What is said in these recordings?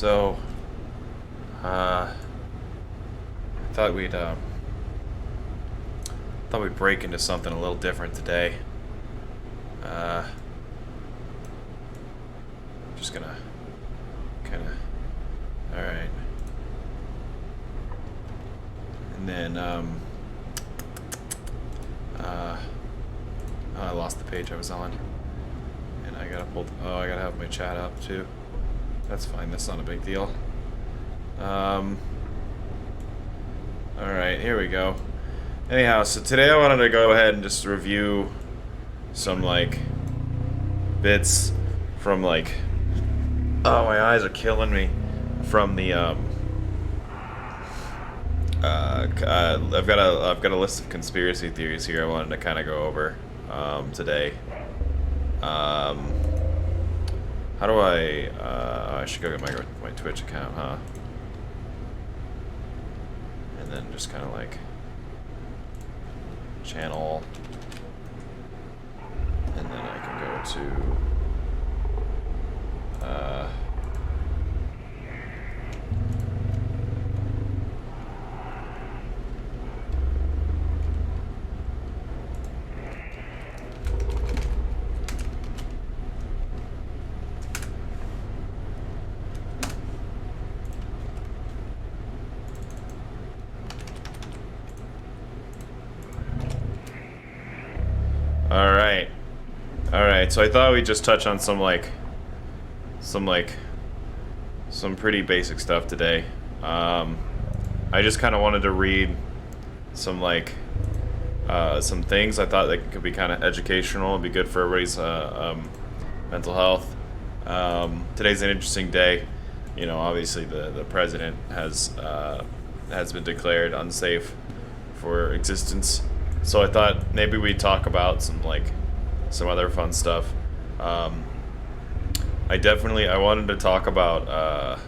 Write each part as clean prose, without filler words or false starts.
So, I thought we'd break into something a little different today. Uh, just gonna kind of, all right, and then I lost the page I was on, and I gotta pull. Oh, I gotta have my chat up too. That's fine. That's not a big deal. All right, here we go. Anyhow, so today I wanted to go ahead and just review some, like, bits from, like, oh, my eyes are killing me, from the, I've got a list of conspiracy theories here I wanted to kind of go over, today. How do I should go get my Twitch account, huh? And then just kind of, like, channel, and then I can go to Alright, so I thought we'd just touch on some pretty basic stuff today. I just kind of wanted to read some, like, some things I thought that could be kind of educational and be good for everybody's mental health. Today's an interesting day. You know, obviously the president has been declared unsafe for existence. So I thought maybe we'd talk about some other fun stuff. I wanted to talk about,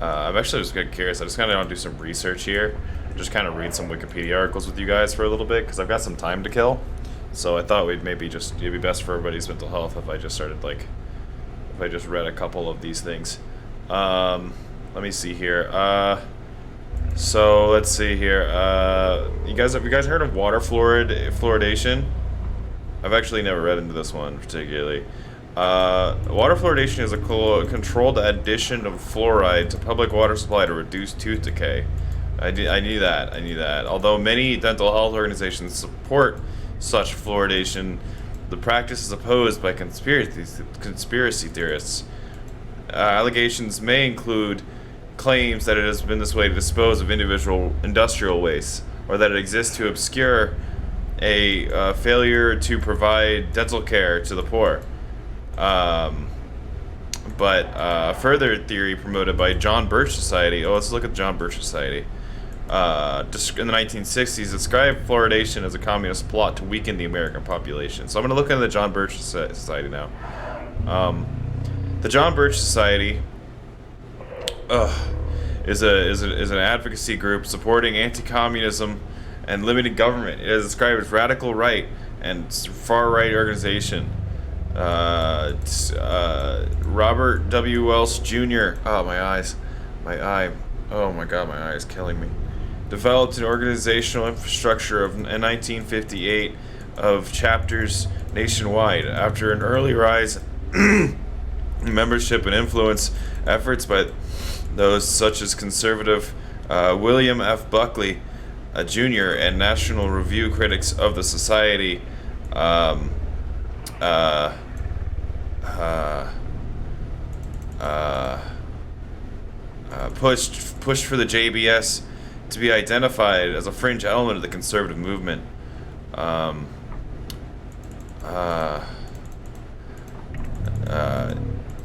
I'm actually just getting curious. I just kind of want to do some research here. Just kind of read some Wikipedia articles with you guys for a little bit, because I've got some time to kill. So I thought it'd be best for everybody's mental health if I just started, if I just read a couple of these things. Let me see here. So let's see here. Have you guys heard of water fluoridation? I've actually never read into this one particularly. Water fluoridation is a controlled addition of fluoride to public water supply to reduce tooth decay. I knew that. Although many dental health organizations support such fluoridation, the practice is opposed by conspiracy theorists. Allegations may include claims that it has been this way to dispose of individual industrial waste, or that it exists to obscure a failure to provide dental care to the poor. But further theory promoted by John Birch Society. Oh, let's look at John Birch Society. In the 1960s, described fluoridation as a communist plot to weaken the American population. So I'm going to look into the John Birch Society now. The John Birch Society is an advocacy group supporting anti-communism and limited government. It is described as radical right and far-right organization. Robert W. Welch Jr. Oh, my eyes. My eye. Oh my god, my eye is killing me. Developed an organizational infrastructure in 1958 of chapters nationwide. After an early rise in membership and influence, efforts by those such as conservative William F. Buckley Jr. and National Review critics of the society pushed for the JBS to be identified as a fringe element of the conservative movement.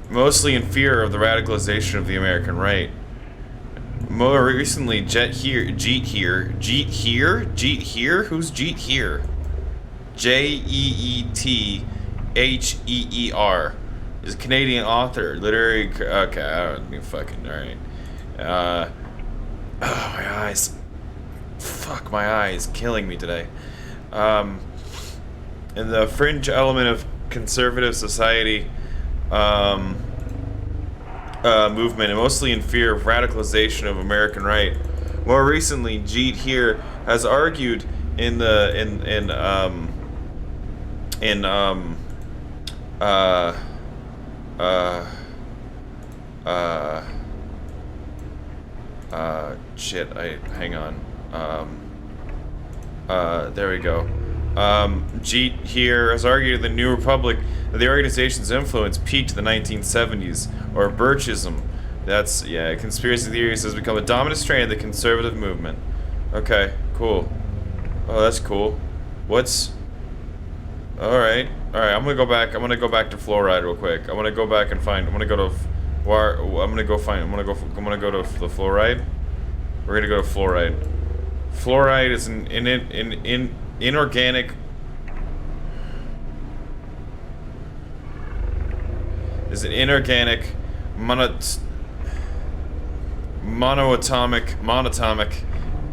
Mostly in fear of the radicalization of the American right. More recently, Jeet Heer? Who's Jeet Heer? Jeetheer is a Canadian author, literary. Okay, I don't even fucking. Alright. Oh, my eyes. Fuck, my eye is killing me today. In the fringe element of conservative society, movement, and mostly in fear of radicalization of American right. More recently, Jeet here has argued in the in uh shit, hang on. There we go. Jeet here has argued in the New Republic that the organization's influence peaked in the 1970s, or Birchism. That's, yeah, conspiracy theories has become a dominant strand of the conservative movement. Okay, cool. Oh, that's cool. What's... Alright, I'm gonna go back to fluoride real quick. I'm gonna go back and find, I'm gonna go to the fluoride. We're gonna go to fluoride. Fluoride is an inorganic... is an inorganic monatomic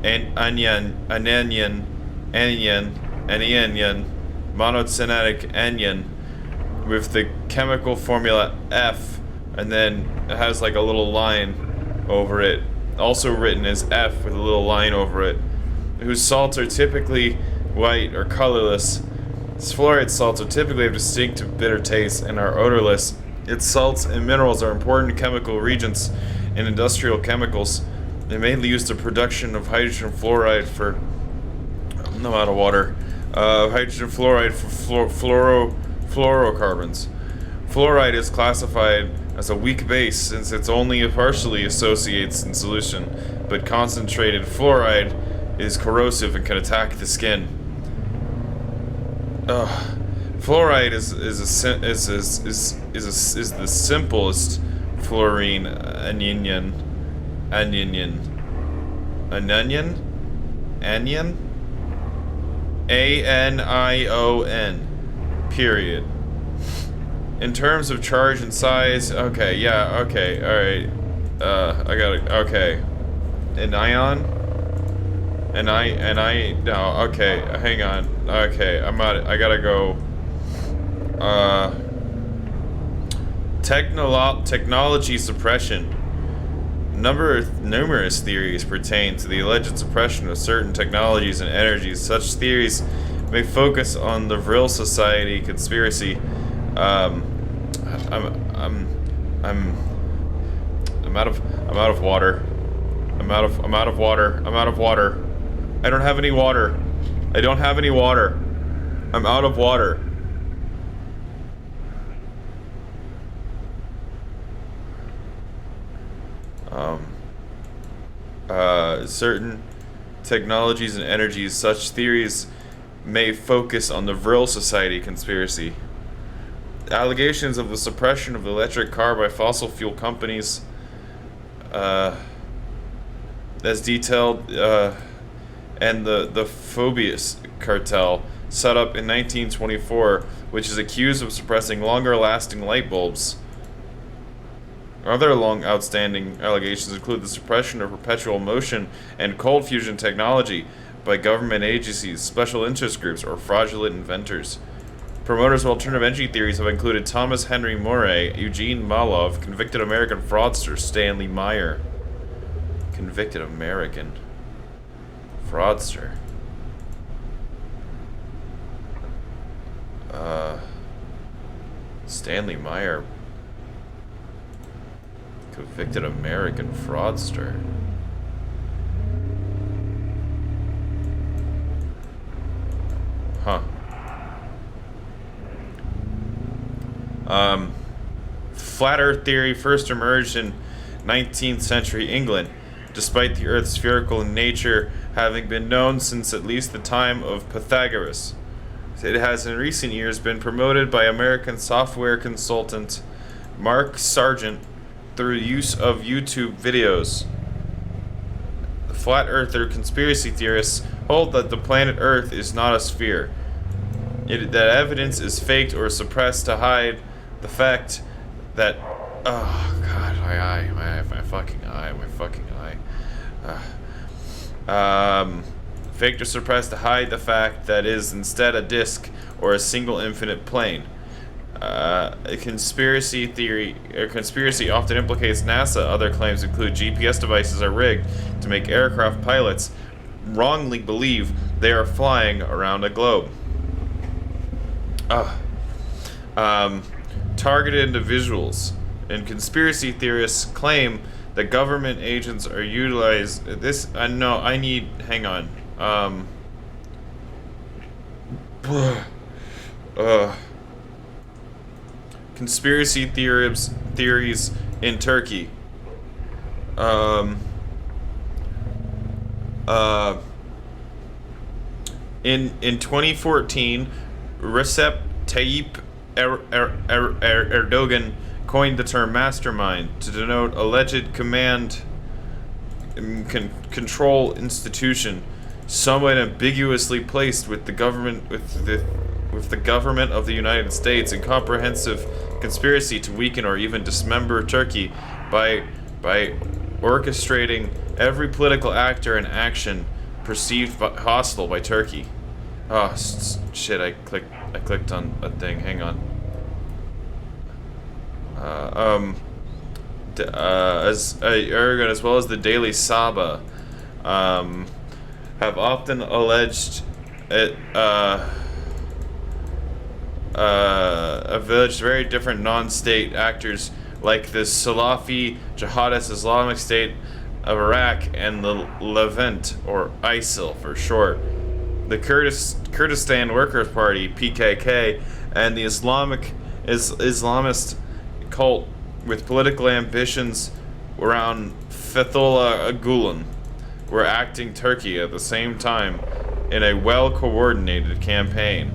and anion monocynetic anion with the chemical formula F, and then it has like a little line over it, also written as F with a little line over it, whose salts are typically white or colorless. Fluoride salts are typically have distinctive bitter taste and are odorless. Its salts and minerals are important chemical reagents in industrial chemicals. They're mainly used in the production of hydrogen fluoride for... I'm out of water. Hydrogen fluoride for fluorocarbons. Fluoride is classified as a weak base since it's only partially associates in solution, but concentrated fluoride is corrosive and can attack the skin. Fluoride is the simplest fluorine anion. Anion. Period. In terms of charge and size, okay, yeah, okay, alright. I got it, okay. An ion? No, okay, hang on. Okay, I'm out, I gotta go. Technology suppression. Numerous theories pertain to the alleged suppression of certain technologies and energies. Such theories may focus on the Vril Society conspiracy. I'm out of water. I'm out of water. I don't have any water. I'm out of water. Certain technologies and energies, such theories may focus on the Vril Society conspiracy. Allegations of the suppression of the electric car by fossil fuel companies, as detailed, and the Phoebus cartel, set up in 1924, which is accused of suppressing longer-lasting light bulbs. Other long outstanding allegations include the suppression of perpetual motion and cold fusion technology by government agencies, special interest groups, or fraudulent inventors. Promoters of alternative energy theories have included Thomas Henry Moray, Eugene Malov, convicted American fraudster Stanley Meyer. Convicted American fraudster. Stanley Meyer. Convicted American fraudster. Huh. Flat Earth theory first emerged in 19th century England, despite the Earth's spherical nature having been known since at least the time of Pythagoras. It has in recent years been promoted by American software consultant Mark Sargent through use of YouTube videos. The flat earther conspiracy theorists hold that the planet Earth is not a sphere. That evidence is faked or suppressed to hide the fact that... Oh, God, my fucking eye. Faked or suppressed to hide the fact that it is instead a disk or a single infinite plane. A conspiracy theory or conspiracy often implicates NASA. Other claims include GPS devices are rigged to make aircraft pilots wrongly believe they are flying around a globe. Targeted individuals and conspiracy theorists claim that government agents are utilized. This no, I need. Hang on. Conspiracy theories in Turkey. In 2014, Recep Tayyip Erdogan coined the term mastermind to denote alleged command control institution, somewhat ambiguously placed with the government of the United States in comprehensive conspiracy to weaken or even dismember Turkey by orchestrating every political actor and action perceived hostile by Turkey. Oh shit! I clicked on a thing. Hang on. Erdogan, as well as the Daily Sabah, have often alleged very different non-state actors like the Salafi Jihadist Islamic State of Iraq and the Levant, or ISIL for short, the Kurdistan Workers' Party (PKK), and the Islamist cult with political ambitions around Fethullah Gulen were acting Turkey at the same time in a well-coordinated campaign.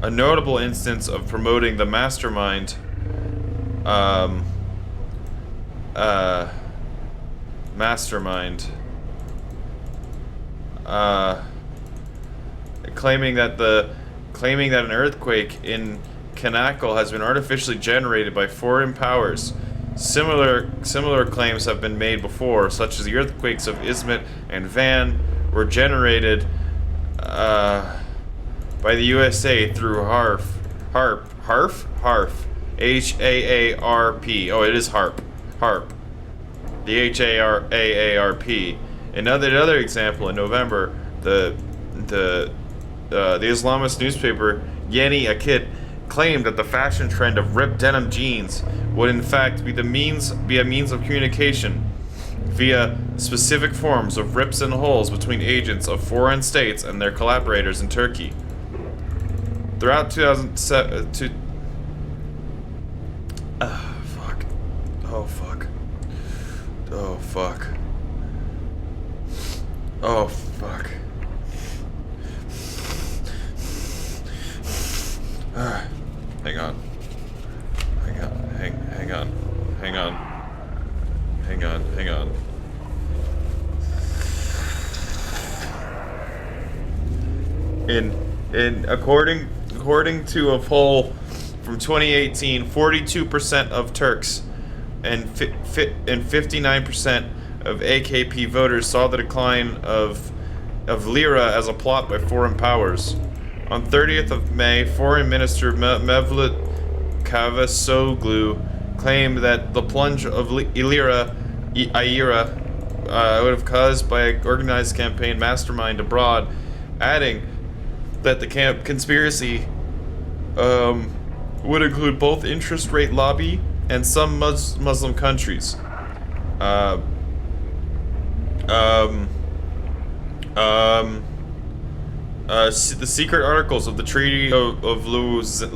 A notable instance of promoting the mastermind claiming that an earthquake in Kanakal has been artificially generated by foreign powers. Similar claims have been made before, such as the earthquakes of Izmit and Van were generated by the USA through HAARP, H-A-A-R-P. Oh, it is HAARP. The H-A-R-A-A-R-P. Another example, in November, the Islamist newspaper Yeni Akit claimed that the fashion trend of ripped denim jeans would in fact be a means of communication via specific forms of rips and holes between agents of foreign states and their collaborators in Turkey. Throughout 2007, Hang on. According to a poll from 2018, 42% of Turks and 59% of AKP voters saw the decline of lira as a plot by foreign powers. On 30th of May, Foreign Minister Mevlut Cavusoglu claimed that the plunge of lira would have caused by an organized campaign mastermind abroad, adding that the conspiracy would include both interest rate lobby and some Muslim countries. The secret articles of the Treaty of Lausanne,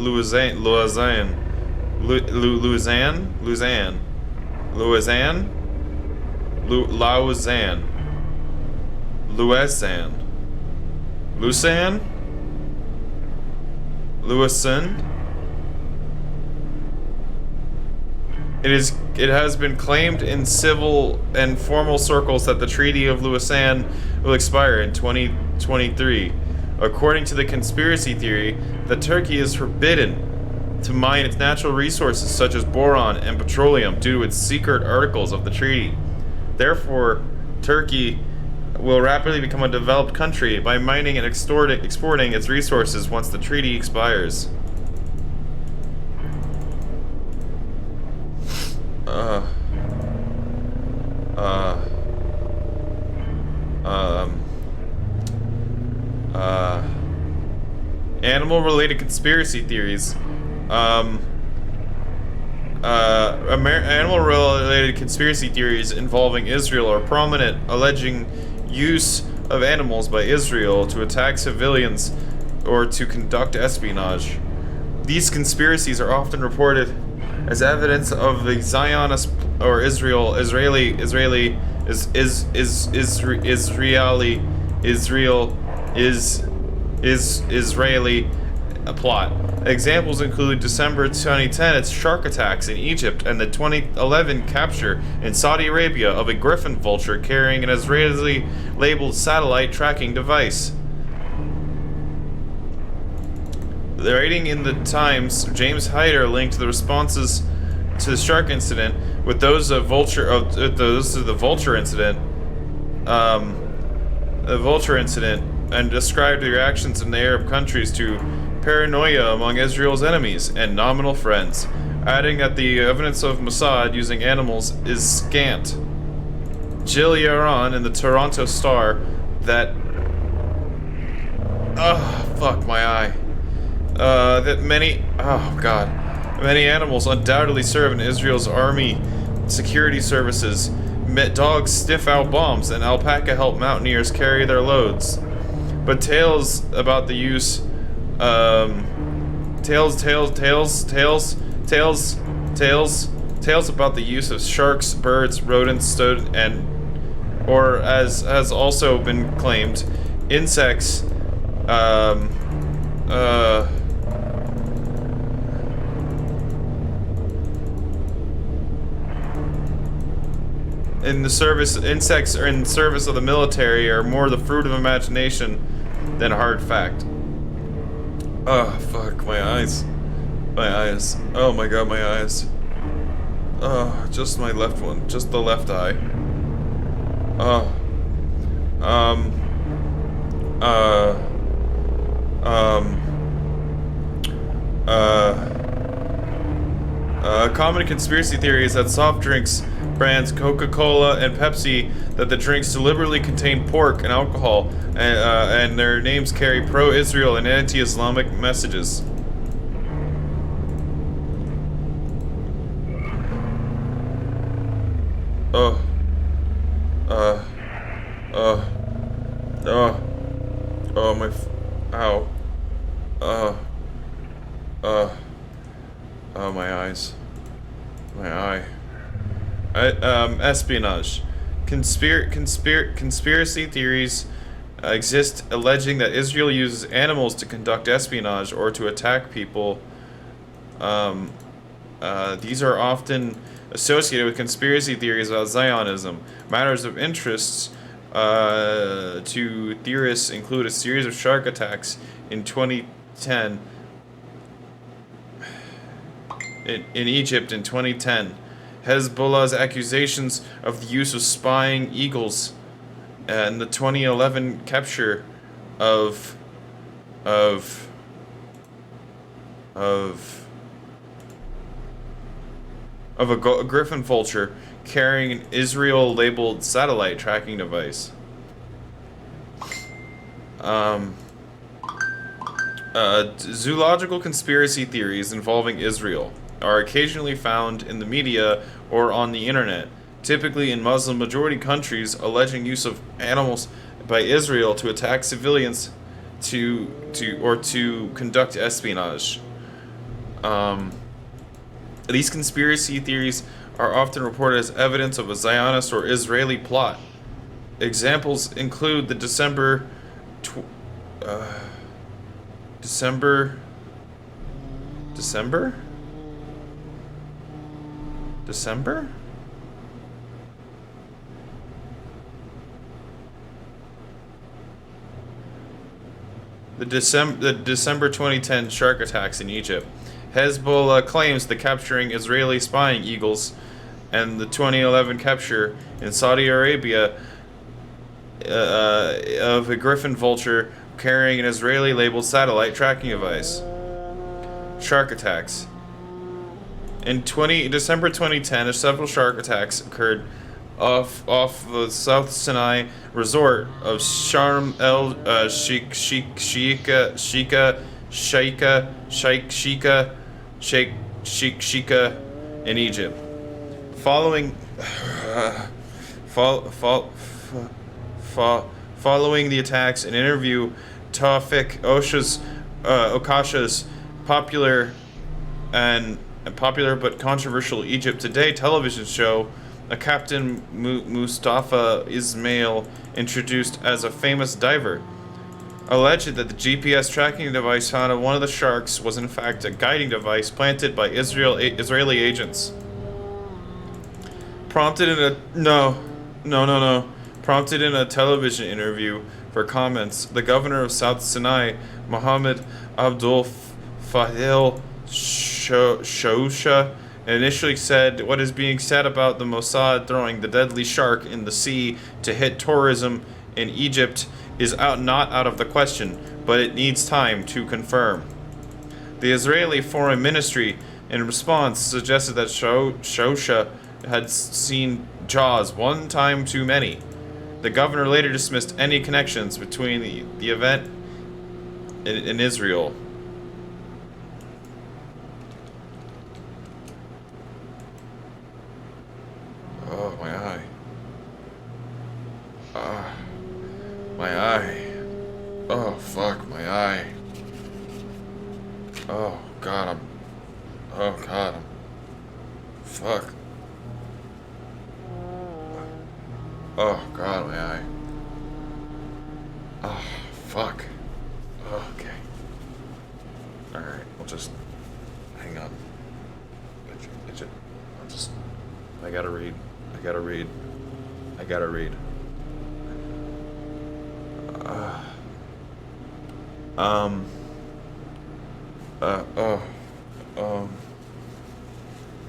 It has been claimed in civil and formal circles that the Treaty of Lausanne will expire in 2023. According to the conspiracy theory, that Turkey is forbidden to mine its natural resources such as boron and petroleum due to its secret articles of the treaty. Therefore, Turkey will rapidly become a developed country by mining and exporting its resources once the treaty expires. Animal-related conspiracy theories. Animal-related conspiracy theories involving Israel are prominent, alleging use of animals by Israel to attack civilians or to conduct espionage. These conspiracies are often reported as evidence of the Zionist or Israeli plot. Examples include December 2010, its shark attacks in Egypt, and the 2011 capture in Saudi Arabia of a Griffin vulture carrying an Israeli-labeled satellite tracking device. The writing in the Times, James Hyder linked the responses to the shark incident with those of the vulture incident, and described the reactions in the Arab countries to paranoia among Israel's enemies and nominal friends, adding that the evidence of Mossad using animals is scant. Jill Yaron in the Toronto Star that many animals undoubtedly serve in Israel's army security services. Dogs sniff out bombs and alpaca help mountaineers carry their loads. But tales about the use tales about the use of sharks, birds, rodents, or as has also been claimed, insects, insects are in service of the military are more the fruit of imagination than hard fact. Oh, fuck, my eyes. My eyes. Oh my god, my eyes. Oh, just my left one. Just the left eye. Oh. Common conspiracy theory is that soft drinks brands Coca-Cola and Pepsi, that the drinks deliberately contain pork and alcohol, and their names carry pro-Israel and anti-Islamic messages. My eyes. My eye. Espionage. Conspiracy theories exist alleging that Israel uses animals to conduct espionage or to attack people. These are often associated with conspiracy theories about Zionism. Matters of interest to theorists include a series of shark attacks in 2010 in Egypt in 2010. Hezbollah's accusations of the use of spying eagles, and the 2011 capture of a Griffin vulture carrying an Israel-labeled satellite tracking device. Zoological conspiracy theories involving Israel are occasionally found in the media or on the internet, typically in Muslim-majority countries, alleging use of animals by Israel to attack civilians to conduct espionage. These conspiracy theories are often reported as evidence of a Zionist or Israeli plot. Examples include the December 2010 shark attacks in Egypt. Hezbollah claims the capturing Israeli spying eagles and the 2011 capture in Saudi Arabia of a Griffin vulture carrying an Israeli-labeled satellite tracking device. Shark attacks. In December 2010, several shark attacks occurred off the South Sinai resort of Sharm el Sheikh in Egypt. Following following the attacks, an interview Tawfik Okasha's popular but controversial Egypt Today television show, a Captain Mustafa Ismail, introduced as a famous diver, alleged that the GPS tracking device found on one of the sharks was in fact a guiding device planted by Israeli agents. Prompted in a television interview for comments, the governor of South Sinai, Mohammed Abdul Fadil Shosha, initially said what is being said about the Mossad throwing the deadly shark in the sea to hit tourism in Egypt is not out of the question, but it needs time to confirm. The Israeli Foreign Ministry, in response, suggested that Shosha had seen Jaws one time too many. The governor later dismissed any connections between the event in Israel. Oh, my eye. My eye. Oh, fuck, my eye. Oh, God, fuck. Oh, God, my eye. Oh, fuck. Oh, okay. Alright, we'll just... hang on. I gotta read.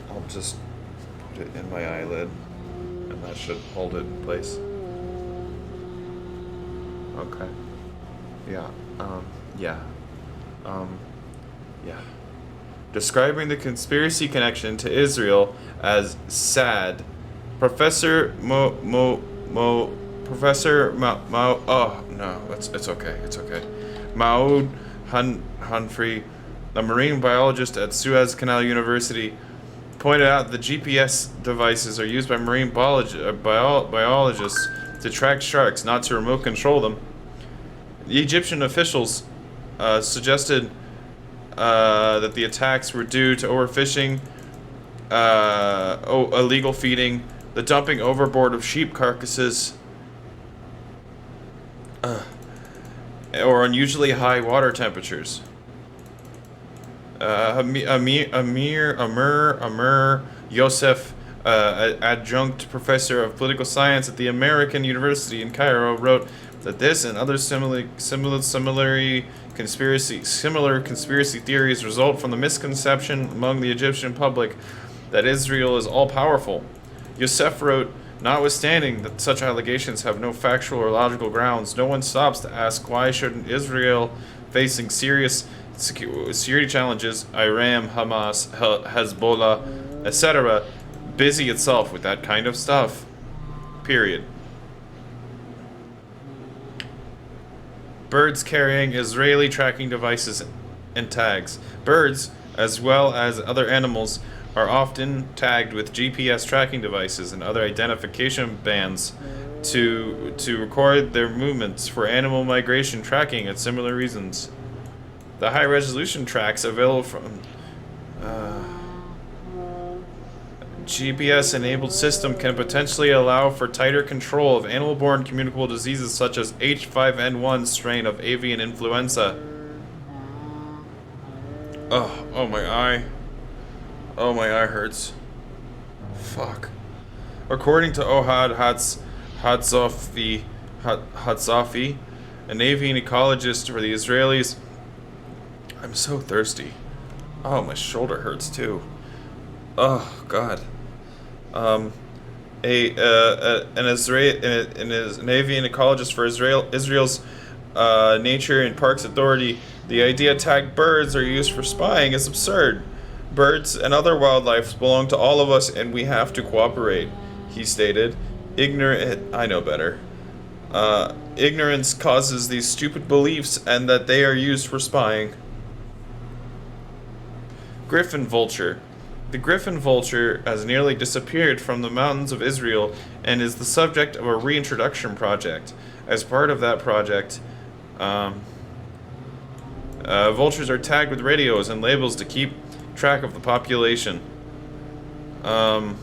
I'll just put it in my eyelid, and that should hold it in place. Okay. Yeah. Describing the conspiracy connection to Israel as sad, Professor it's okay. Maud Humphrey, a marine biologist at Suez Canal University, pointed out that GPS devices are used by marine biologists to track sharks, not to remote control them. The Egyptian officials suggested that the attacks were due to overfishing, illegal feeding, the dumping overboard of sheep carcasses, or unusually high water temperatures. Amir Yosef, adjunct professor of political science at the American University in Cairo, wrote that this and other similar conspiracy theories result from the misconception among the Egyptian public that Israel is all-powerful. Yosef wrote, notwithstanding that such allegations have no factual or logical grounds, no one stops to ask why shouldn't Israel, facing serious security challenges, Iran, Hamas, Hezbollah, etc., busy itself with that kind of stuff. Period. Birds carrying Israeli tracking devices and tags. Birds, as well as other animals, are often tagged with GPS tracking devices and other identification bands to record their movements for animal migration tracking and similar reasons. The high-resolution tracks available from GPS-enabled system can potentially allow for tighter control of animal-borne communicable diseases such as H5N1 strain of avian influenza. Oh my eye. Oh, my eye hurts. Fuck. According to Ohad Hatzafi, an avian ecologist for the Israelis, I'm so thirsty. Oh, my shoulder hurts too. Oh, God. an avian ecologist for Israel's Nature and Parks Authority. The idea tagged birds are used for spying is absurd. Birds and other wildlife belong to all of us, and we have to cooperate, he stated. I know better. Ignorance causes these stupid beliefs, and that they are used for spying. Griffin vulture. The griffin vulture has nearly disappeared from the mountains of Israel and is the subject of a reintroduction project. As part of that project, vultures are tagged with radios and labels to keep track of the population. Um,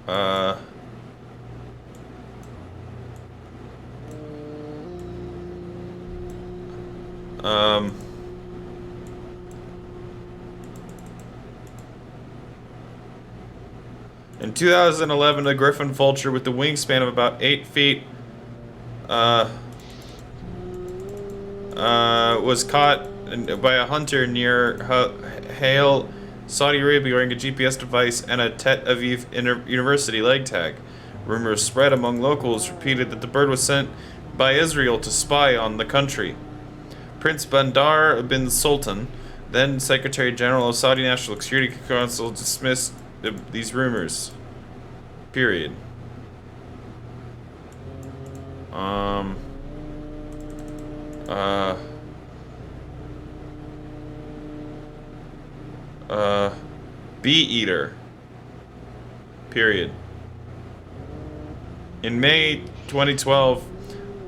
uh, um, In 2011, a griffin vulture with the wingspan of about 8 feet was caught by a hunter near Hale, Saudi Arabia, wearing a GPS device and a Tel Aviv University leg tag. Rumors spread among locals repeated that the bird was sent by Israel to spy on the country. Prince Bandar bin Sultan, then Secretary General of Saudi National Security Council, dismissed these rumors. Period. Bee eater. Period. In May 2012,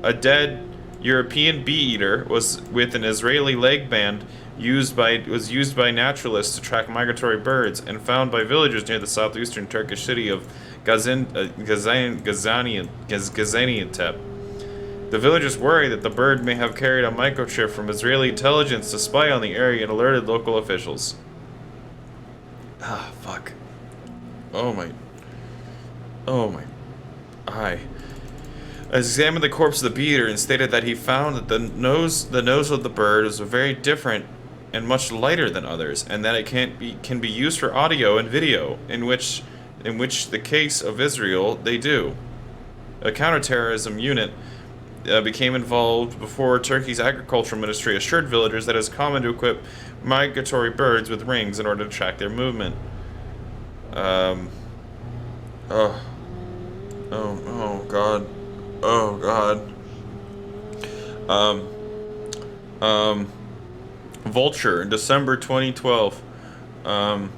a dead European bee eater was with an Israeli leg band was used by naturalists to track migratory birds and found by villagers near the southeastern Turkish city of Gaziantep. The villagers worry that the bird may have carried a microchip from Israeli intelligence to spy on the area and alerted local officials. Ah, fuck. Oh my eye. Examined the corpse of the bee eater and stated that he found that the nose of the bird was very different and much lighter than others, and that it can be used for audio and video, in which the case of Israel they do. A counterterrorism unit became involved before Turkey's agricultural ministry assured villagers that it is common to equip migratory birds with rings in order to track their movement. Oh God. Oh God. Vulture in December 2012. In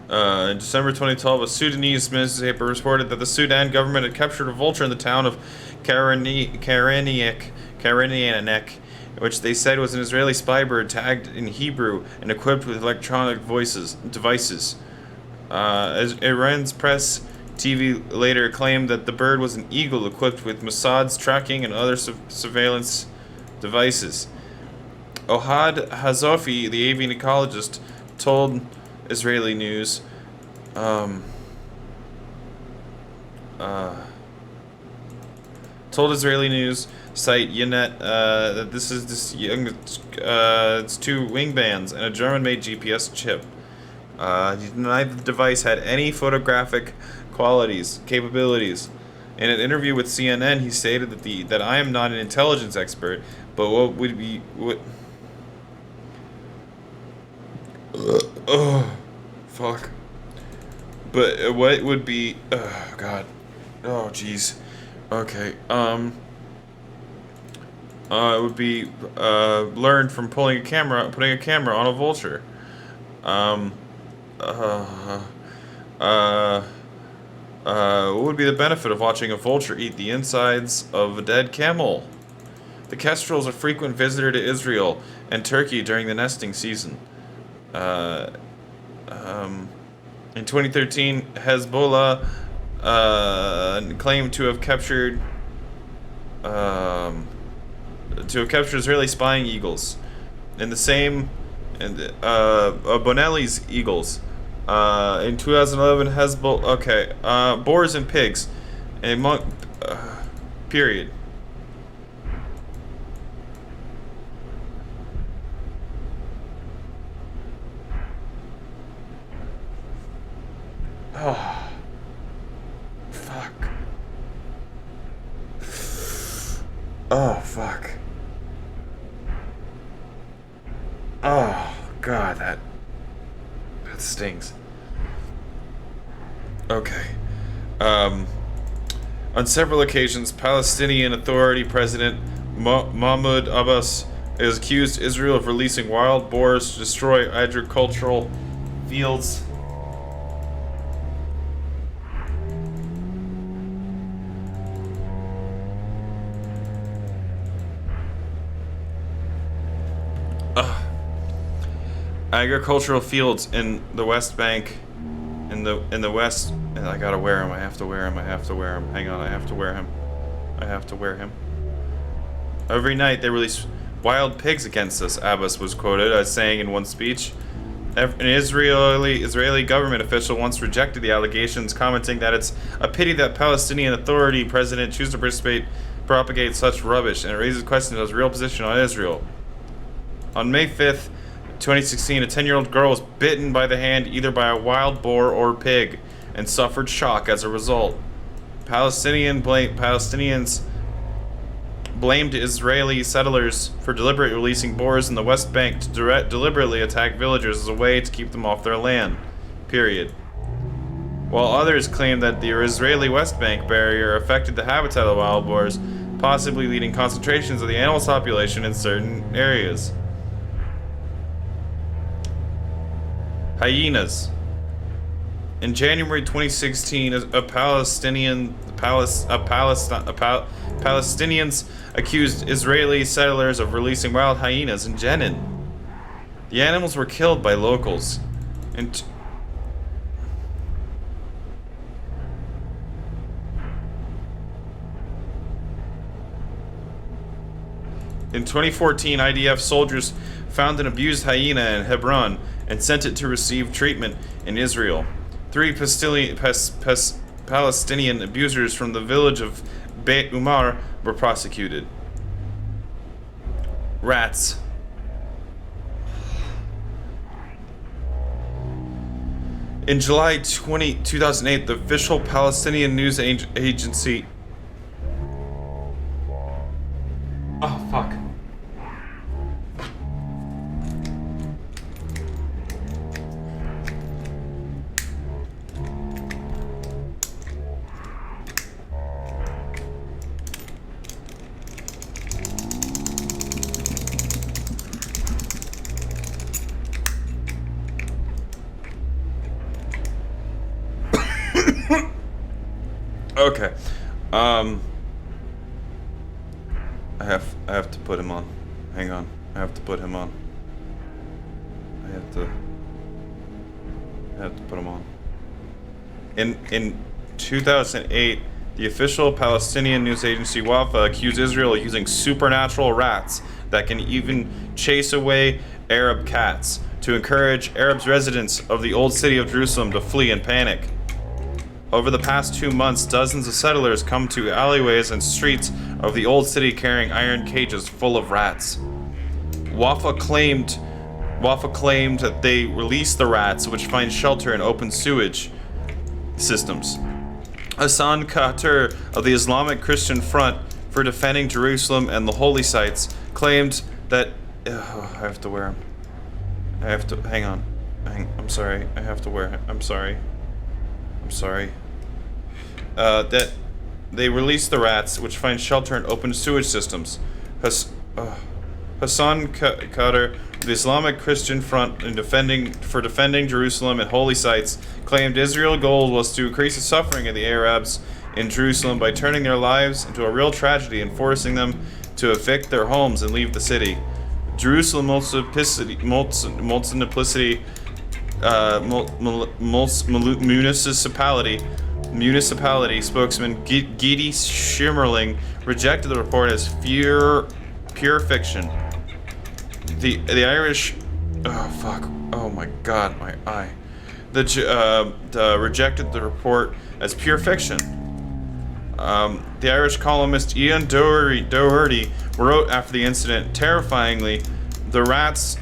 December 2012, a Sudanese newspaper reported that the Sudan government had captured a vulture in the town of Karanianek, which they said was an Israeli spy bird tagged in Hebrew and equipped with electronic devices. As Iran's press TV later claimed that the bird was an eagle equipped with Mossad's tracking and other surveillance devices. Ohad Hazofi, the avian ecologist, told Israeli News site Ynet that it's two wing bands and a German-made GPS chip. He denied the device had any photographic capabilities. In an interview with CNN, he stated that I am not an intelligence expert, but fuck. But what would be? Oh God. Oh jeez. Okay. It would be learned from putting a camera on a vulture. What would be the benefit of watching a vulture eat the insides of a dead camel? The kestrel is a frequent visitor to Israel and Turkey during the nesting season. In 2013, Hezbollah claimed to have captured Israeli spying eagles. In the same, Bonelli's eagles. In 2011, Hezbollah. Okay, boars and pigs. Period. God, that stings. Okay. On several occasions, Palestinian Authority President Mahmoud Abbas has accused Israel of releasing wild boars to destroy agricultural fields. Agricultural fields in the West Bank, in the West. And I gotta wear him. I have to wear him. I have to wear him. Hang on. I have to wear him. I have to wear him. Every night they release wild pigs against us. Abbas was quoted as saying in one speech. An Israeli government official once rejected the allegations, commenting that it's a pity that Palestinian Authority President chooses to propagate such rubbish, and it raises questions of his real position on Israel. On May 5th, 2016, a 10-year-old girl was bitten by the hand either by a wild boar or pig and suffered shock as a result. Palestinians blamed Israeli settlers for deliberately releasing boars in the West Bank to deliberately attack villagers as a way to keep them off their land. Period. While others claim that the Israeli West Bank barrier affected the habitat of wild boars, possibly leading concentrations of the animal population in certain areas. Hyenas. In January 2016, Palestinians accused Israeli settlers of releasing wild hyenas in Jenin. The animals were killed by locals. In 2014, IDF soldiers found an abused hyena in Hebron and sent it to receive treatment in Israel. 3 Palestinian abusers from the village of Beit Umar were prosecuted. Rats. In July 2008, the official Palestinian news agency... Oh, fuck. Okay. I have to put him on. Hang on. I have to put him on. I have to put him on. In 2008, the official Palestinian news agency Wafa accused Israel of using supernatural rats that can even chase away Arab cats to encourage Arab residents of the old city of Jerusalem to flee in panic. Over the past 2 months, dozens of settlers come to alleyways and streets of the old city carrying iron cages full of rats. Wafa claimed that they released the rats, which find shelter in open sewage systems. Hassan Khater of the Islamic Christian Front for Defending Jerusalem and the Holy Sites claimed that... I have to wear him. I have to... Hang on. I'm sorry. I have to wear him. I'm sorry. That they released the rats, which find shelter in open sewage systems. Hassan Khater, the Islamic Christian Front in Defending Jerusalem and Holy Sites, claimed Israel's goal was to increase the suffering of the Arabs in Jerusalem by turning their lives into a real tragedy and forcing them to evict their homes and leave the city. Jerusalem municipality spokesman Gidi Schimmerling rejected the report as pure fiction. The Irish... Oh, fuck. Oh, my God, my eye. Rejected the report as pure fiction. The Irish columnist Ian Doherty wrote after the incident, terrifyingly, the rats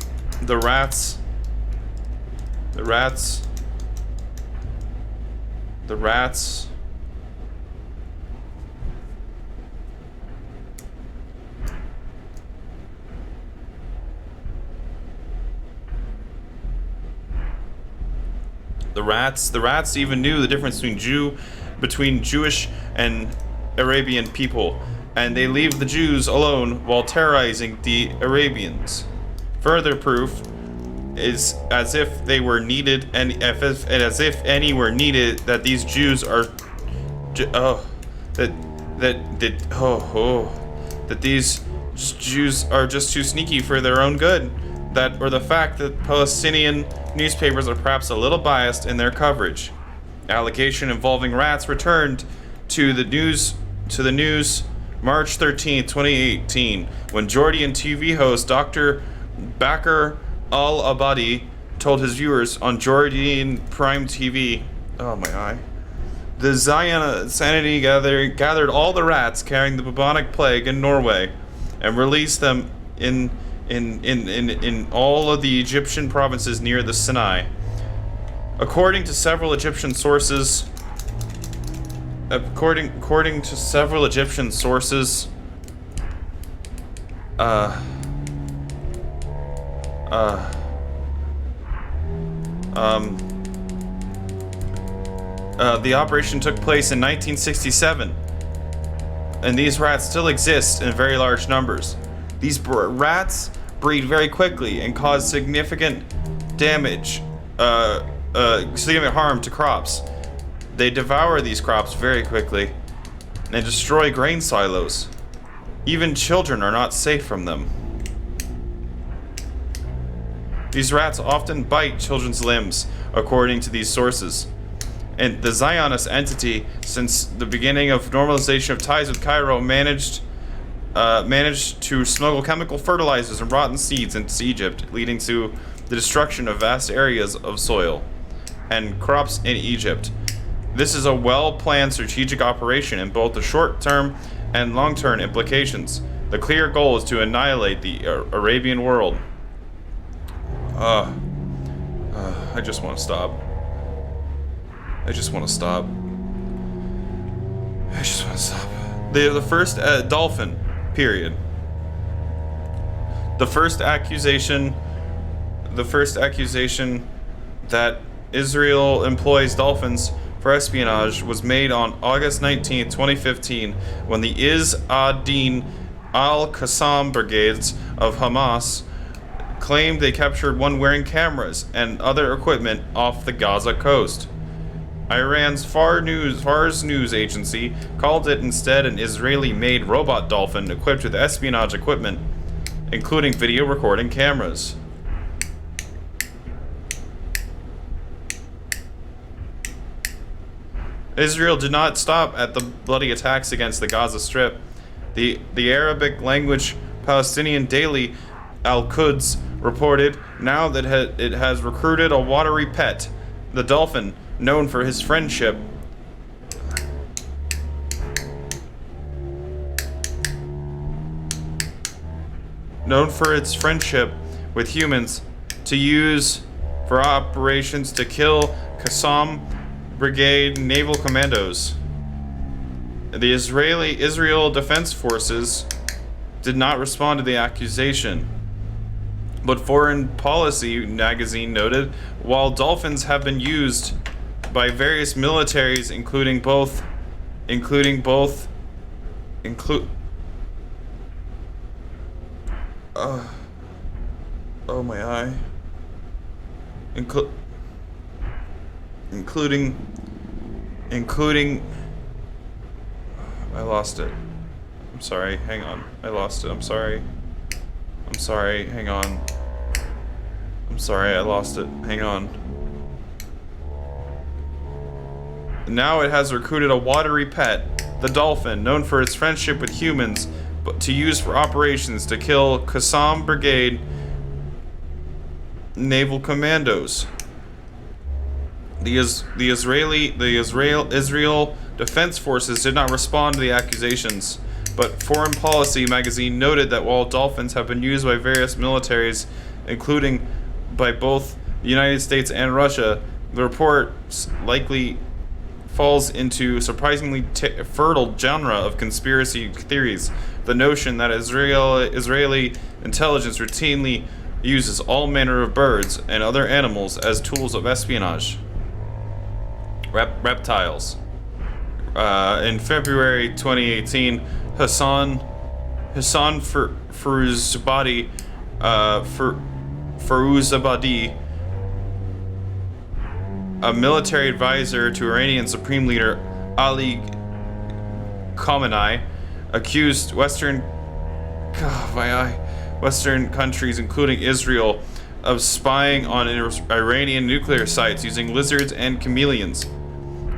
The rats even knew the difference between Jewish and Arabian people, and they leave the Jews alone while terrorizing the Arabians. Further proof is as if they were needed, and as if any were needed, that these Jews are, that these Jews are just too sneaky for their own good. That, or the fact that Palestinian newspapers are perhaps a little biased in their coverage. Allegation involving rats returned to the news March 13, 2018, when Jordan TV host Dr. Bakr al-Abadi told his viewers on Jordan Prime TV, oh my eye, the Zion Sanity gathered all the rats carrying the bubonic plague in Norway and released them in all of the Egyptian provinces near the Sinai. According to several Egyptian sources, the operation took place in 1967, and these rats still exist in very large numbers. These rats breed very quickly and cause significant harm to crops. They devour these crops very quickly and destroy grain silos. Even children are not safe from them. These rats often bite children's limbs, according to these sources. And the Zionist entity, since the beginning of normalization of ties with Cairo, managed to smuggle chemical fertilizers and rotten seeds into Egypt, leading to the destruction of vast areas of soil and crops in Egypt. This is a well-planned strategic operation in both the short-term and long-term implications. The clear goal is to annihilate the Arabian world. I just want to stop. The first dolphin, period. The first accusation that Israel employs dolphins for espionage was made on August 19, 2015, when the Izz ad-Din al-Qassam brigades of Hamas claimed they captured one wearing cameras and other equipment off the Gaza coast. Iran's Fars news agency called it instead an Israeli-made robot dolphin equipped with espionage equipment, including video recording cameras. Israel did not stop at the bloody attacks against the Gaza Strip. The Arabic language Palestinian daily Al-Quds reported now that it has recruited a watery pet, the dolphin, known for his friendship with humans, to use for operations to kill Qassam Brigade naval commandos. The Israel Defense Forces did not respond to the accusation, but Foreign Policy magazine noted, while dolphins have been used by various militaries, including both I lost it. I'm sorry, hang on. I lost it. I'm sorry, hang on. I'm sorry, I lost it. Hang on. Now it has recruited a watery pet, the dolphin, known for its friendship with humans, but to use for operations to kill Qassam Brigade naval commandos. The Israel Defense Forces did not respond to the accusations, but Foreign Policy magazine noted that while dolphins have been used by various militaries, including by both the United States and Russia, the report likely falls into surprisingly fertile genre of conspiracy theories. The notion that Israeli intelligence routinely uses all manner of birds and other animals as tools of espionage. reptiles. In February 2018, Hassan Firuzabadi, Firuzabadi, a military advisor to Iranian Supreme Leader Ali Khamenei, accused Western countries, including Israel, of spying on Iranian nuclear sites using lizards and chameleons,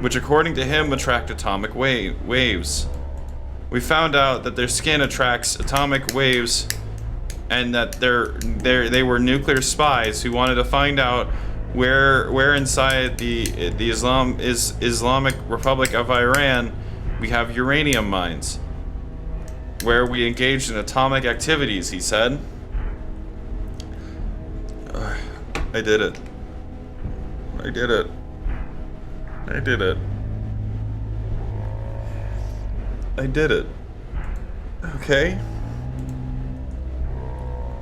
which according to him attract atomic waves. We found out that their skin attracts atomic waves and that they were nuclear spies who wanted to find out where inside the Islamic Republic of Iran we have uranium mines, where we engaged in atomic activities, he said. I did it. I did it. I did it. I did it. Okay?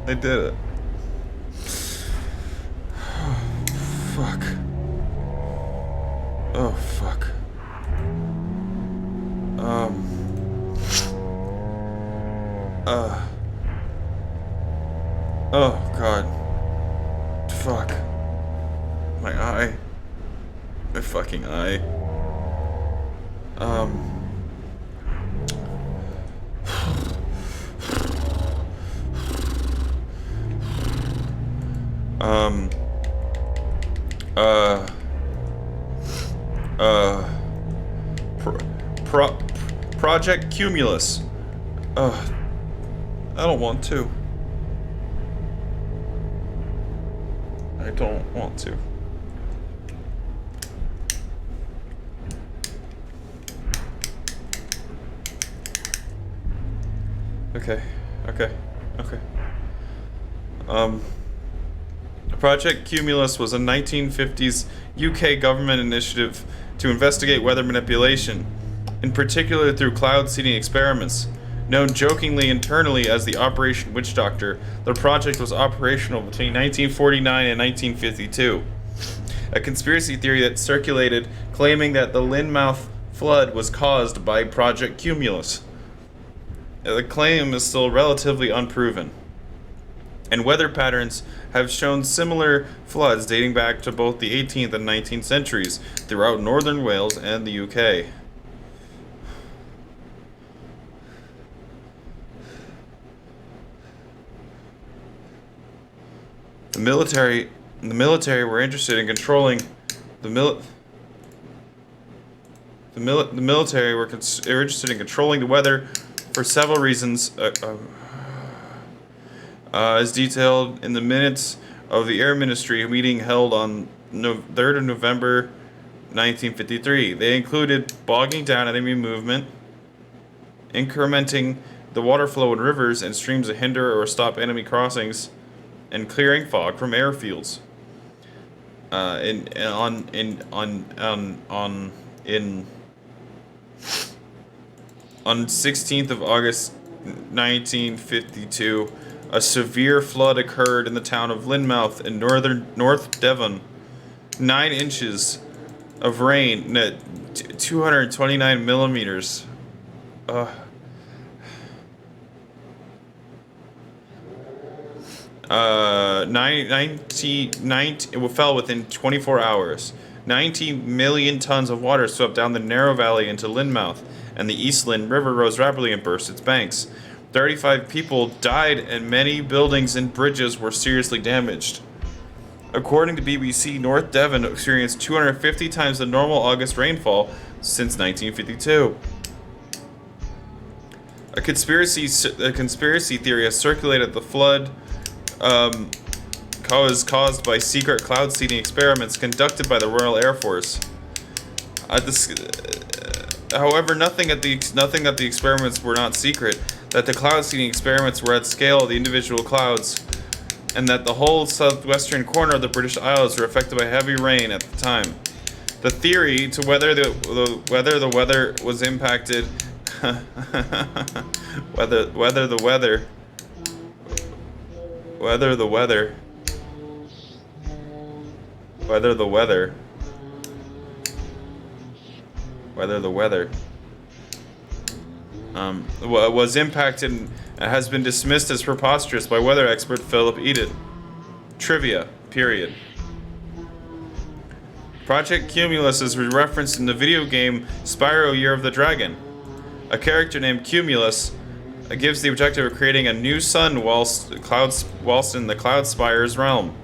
I did it. Fuck. Oh, fuck. Oh, God. Fuck. My eye. My fucking eye. Project Cumulus. I don't want to. I don't want to. Okay. Project Cumulus was a 1950s UK government initiative to investigate weather manipulation, in particular through cloud seeding experiments. Known jokingly internally as the Operation Witch Doctor, the project was operational between 1949 and 1952. A conspiracy theory that circulated claiming that the Lynmouth flood was caused by Project Cumulus. The claim is still relatively unproven, and weather patterns have shown similar floods dating back to both the 18th and 19th centuries throughout northern Wales and the UK. The military were interested in controlling the military were interested in controlling the weather for several reasons, as detailed in the minutes of the Air Ministry meeting held on 3rd of November 1953. They included bogging down enemy movement, incrementing the water flow in rivers and streams to hinder or stop enemy crossings, and clearing fog from airfields. On 16th of August 1952, a severe flood occurred in the town of Lynmouth in North Devon. 9 inches of rain, 229 millimeters. It fell within 24 hours. 90 million tons of water swept down the narrow valley into Lynmouth, and the East Lynn River rose rapidly and burst its banks. 35 people died, and many buildings and bridges were seriously damaged. According to BBC, North Devon experienced 250 times the normal August rainfall since 1952. A conspiracy theory has circulated the flood was caused by secret cloud seeding experiments conducted by the Royal Air Force. However, nothing that the experiments were not secret, that the cloud seeding experiments were at scale of the individual clouds, and that the whole southwestern corner of the British Isles were affected by heavy rain at the time. The theory to whether the weather was impacted whether the The weather. Was impacted and has been dismissed as preposterous by weather expert Philip Edith. Trivia. Period. Project Cumulus is referenced in the video game Spyro Year of the Dragon. A character named Cumulus gives the objective of creating a new sun whilst in the Cloud Spire's realm.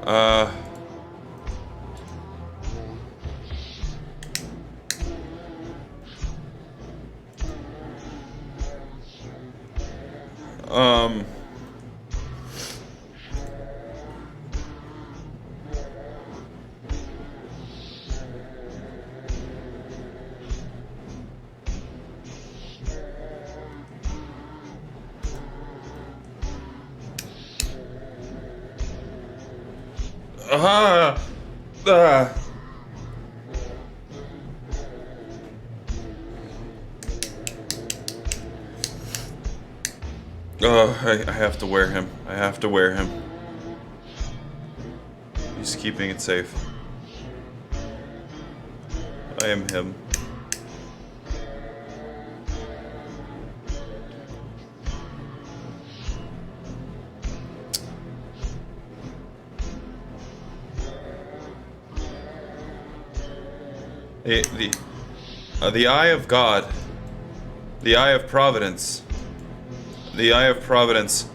Uh... Um... I have to wear him. I have to wear him. He's keeping it safe. I am him. The Eye of God, the Eye of Providence, the Eye of Providence,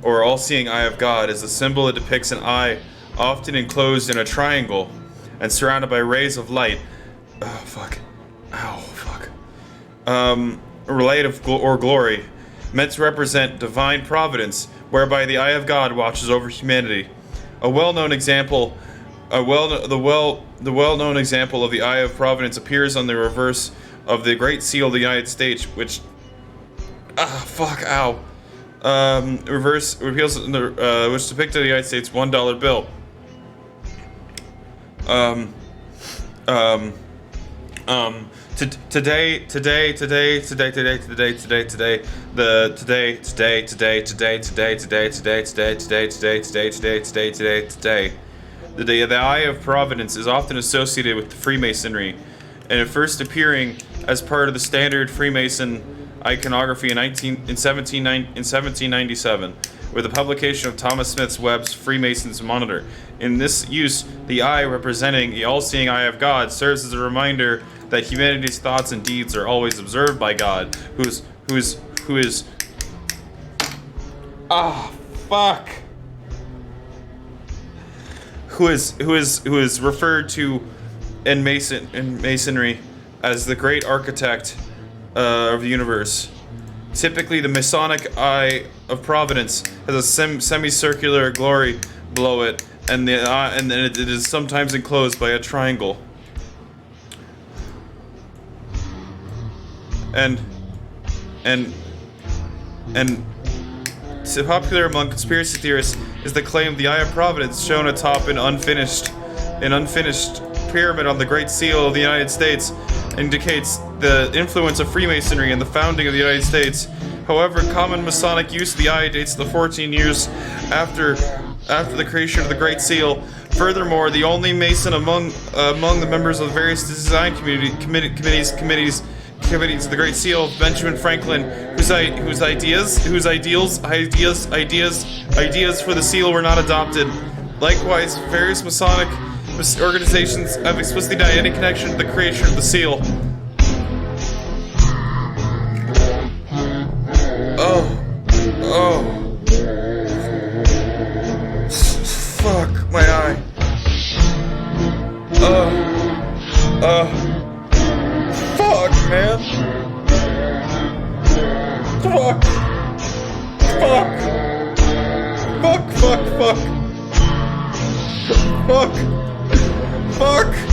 or all-seeing Eye of God, is a symbol that depicts an eye often enclosed in a triangle and surrounded by rays of light. Oh, fuck. Ow, fuck. Light of or glory, meant to represent divine providence, whereby the Eye of God watches over humanity. A well-known example. The well-known example of the Eye of Providence appears on the reverse of the Great Seal of the United States, which which depicted the United States $1 bill. The Eye of Providence is often associated with Freemasonry, and it first appearing as part of the standard Freemason iconography in 1797, with the publication of Thomas Smith Webb's Freemason's Monitor. In this use, the eye, representing the all-seeing Eye of God, serves as a reminder that humanity's thoughts and deeds are always observed by God, who is referred to in Masonry as the great architect of the universe. Typically, the Masonic Eye of Providence has a semicircular glory below it, and it is sometimes enclosed by a triangle. And so popular among conspiracy theorists is the claim of the Eye of Providence shown atop an unfinished pyramid on the Great Seal of the United States indicates the influence of Freemasonry in the founding of the United States. However, common Masonic use of the eye dates to the 14 years after the creation of the Great Seal. Furthermore, the only Mason among the members of the various design committees of the Great Seal, Benjamin Franklin, whose ideas for the seal were not adopted. Likewise, various Masonic organizations have explicitly denied any connection to the creation of the seal. Fuck my eye. Fuck, man. Fuck. Fuck.